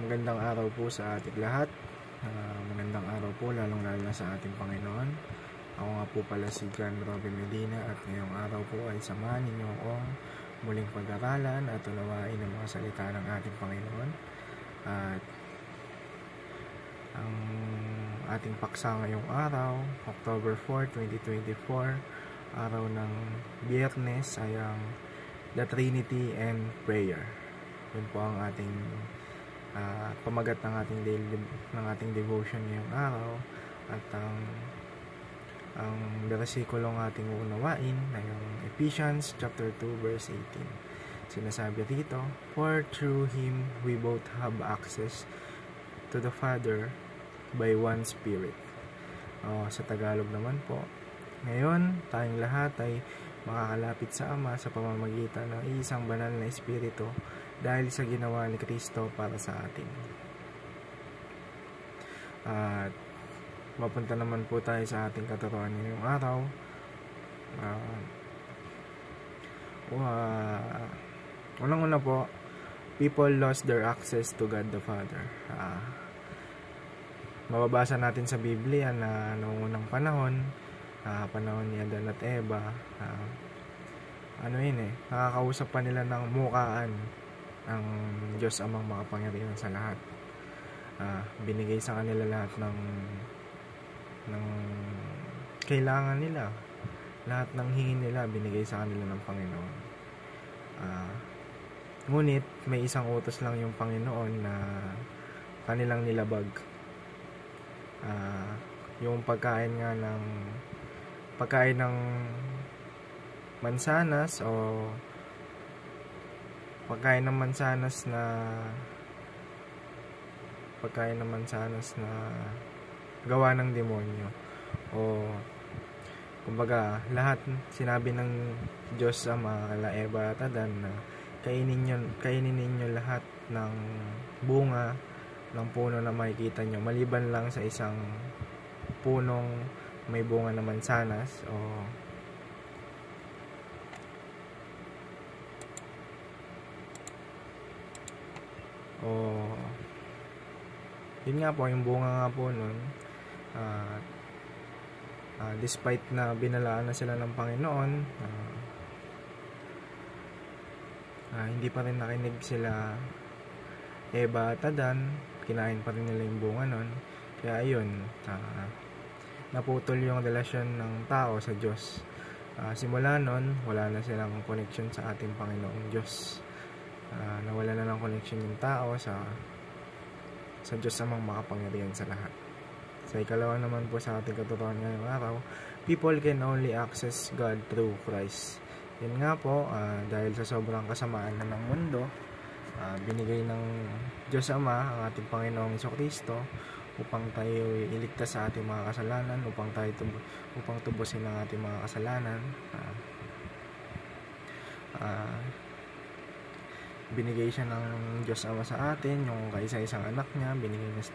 Magandang araw po sa ating lahat. Magandang araw po lalong-lalo na sa ating Panginoon. Ako nga po pala si John Robin Medina at ngayong araw po ay samahan ninyo akong muling pag-aralan at unawain ang mga salita ng ating Panginoon. At ang ating paksa ngayong araw, October 4, 2024, araw ng Biyernes ay ang The Trinity and Prayer. Yun po ang ating pamagat ng ating devotion ngayong araw. At ang versikulong ating uunawain ay yung Ephesians chapter 2 verse 18. Sinasabi dito, "For through Him we both have access to the Father by one Spirit." Sa Tagalog naman po, ngayon tayong lahat ay makakalapit sa Ama sa pamamagitan ng isang banal na Espiritu dahil sa ginawa ni Kristo para sa atin. At mapunta naman po tayo sa ating katuruan ngayong araw. Unang-una po, people lost their access to God the Father. Mababasa natin sa Biblia na noong unang panahon ni Adan at Eva, nakakausap pa nila ng mukaan ang Diyos Amang makapangyarihan sa lahat. Binigay sa kanila lahat ng kailangan nila, lahat ng hingin nila binigay sa kanila ng Panginoon. Ngunit may isang utos lang yung Panginoon na kanilang nilabag. Yung pagkain ng mansanas o pagkain ng mansanas na gawa ng demonyo, o kumbaga lahat sinabi ng Diyos Ama kala Eva at Adan na kainin ninyo lahat ng bunga ng puno na makikita nyo maliban lang sa isang punong may bunga na mansanas yun nga po, yung bunga nga po nun, despite na binalaan na sila ng Panginoon, hindi pa rin nakinig sila Eva at Adan, kinain pa rin nila yung bunga nun. Kaya ayun, naputol yung relasyon ng tao sa Diyos. Simula nun, wala na silang connection sa ating Panginoong Diyos. Nawala na ng connection yung tao sa Diyos Amang makapangyarihan sa lahat. Sa ikalawa naman po sa ating katuruan ngayong araw, people can only access God through Christ. Yun nga po, dahil sa sobrang kasamaan na ng mundo, binigay ng Diyos Ama ang ating Panginoong Jesucristo upang tayo iligtas sa ating mga kasalanan, upang tubusin ang ating mga kasalanan. Binigay siya ng Diyos Ama sa atin, yung kaisa-isang anak niya,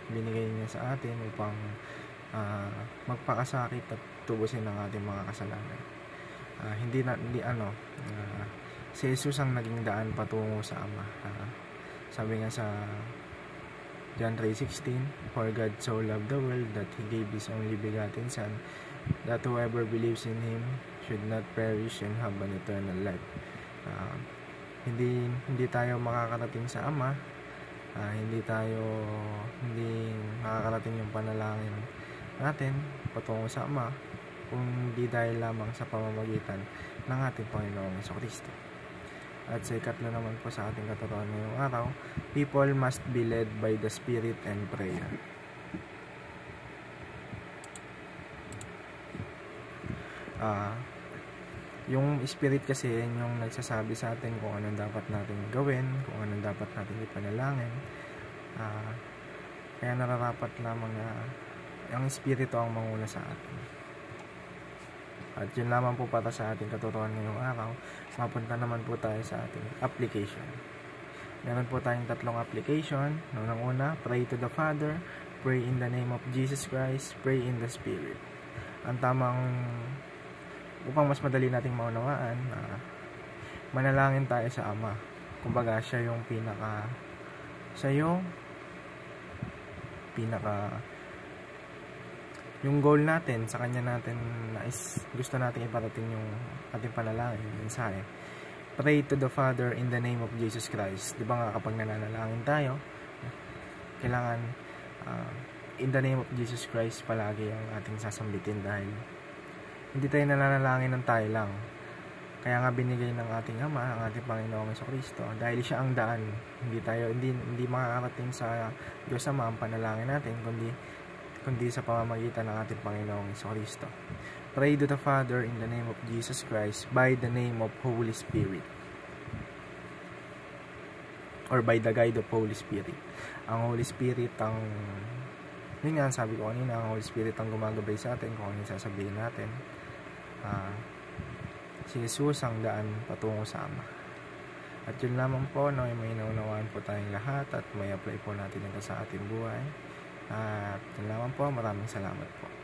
binigay niya sa atin upang magpakasakit at tubusin ang ating mga kasalanan. Si Jesus ang naging daan patungo sa Ama. Sabi nga sa John 3:16, "For God so loved the world that He gave His only begotten Son, that whoever believes in Him should not perish and have an eternal life." Hindi tayo makakarating sa Ama, hindi makakarating yung panalangin natin patungo sa Ama kung hindi dahil lamang sa pamamagitan ng ating Panginoong Jesucristo. At sa ikatlo naman po sa ating katuruan ngayong araw, people must be led by the Spirit and prayer. Yung Spirit kasi yung nagsasabi sa atin kung anong dapat natin gawin, kung anong dapat natin ipanalangin. Kaya nararapat lamang na ang Espiritu ang manguna sa atin. At yun lamang po para sa ating katuruan ngayong araw. Mapunta naman po tayo sa ating application. Meron po tayong 3 application. Unang-una, pray to the Father, pray in the name of Jesus Christ, pray in the Spirit. Ang tamang, upang mas madali nating maunawaan, manalangin tayo sa Ama. Kumbaga, siya yung yung goal natin sa kanya natin gusto natin iparating yung ating panalangin, yung mensahe. Pray to the Father in the name of Jesus Christ. Di ba nga kapag nananalangin tayo, kailangan in the name of Jesus Christ palagi ang ating sasambitin, dahil hindi tayo nananalangin ng tayo lang. Kaya nga binigay ng ating Ama ang ating Panginoong Jesucristo, dahil siya ang daan. Hindi makakarating sa Diyos Ama ang panalangin natin kundi sa pamamagitan ng ating Panginoong Jesucristo. Pray to the Father in the name of Jesus Christ by the name of Holy Spirit, or by the guide of Holy Spirit. Ang Holy Spirit yun nga, sabi ko kanina, ang Holy Spirit ang gumagabay sa atin kung ano yung sasabihin natin. Si Jesus ang daan patungo sa Ama. At yun lamang po, no, may naunawaan po tayong lahat at may apply po natin ito sa ating buhay. At yun lamang po, maraming salamat po.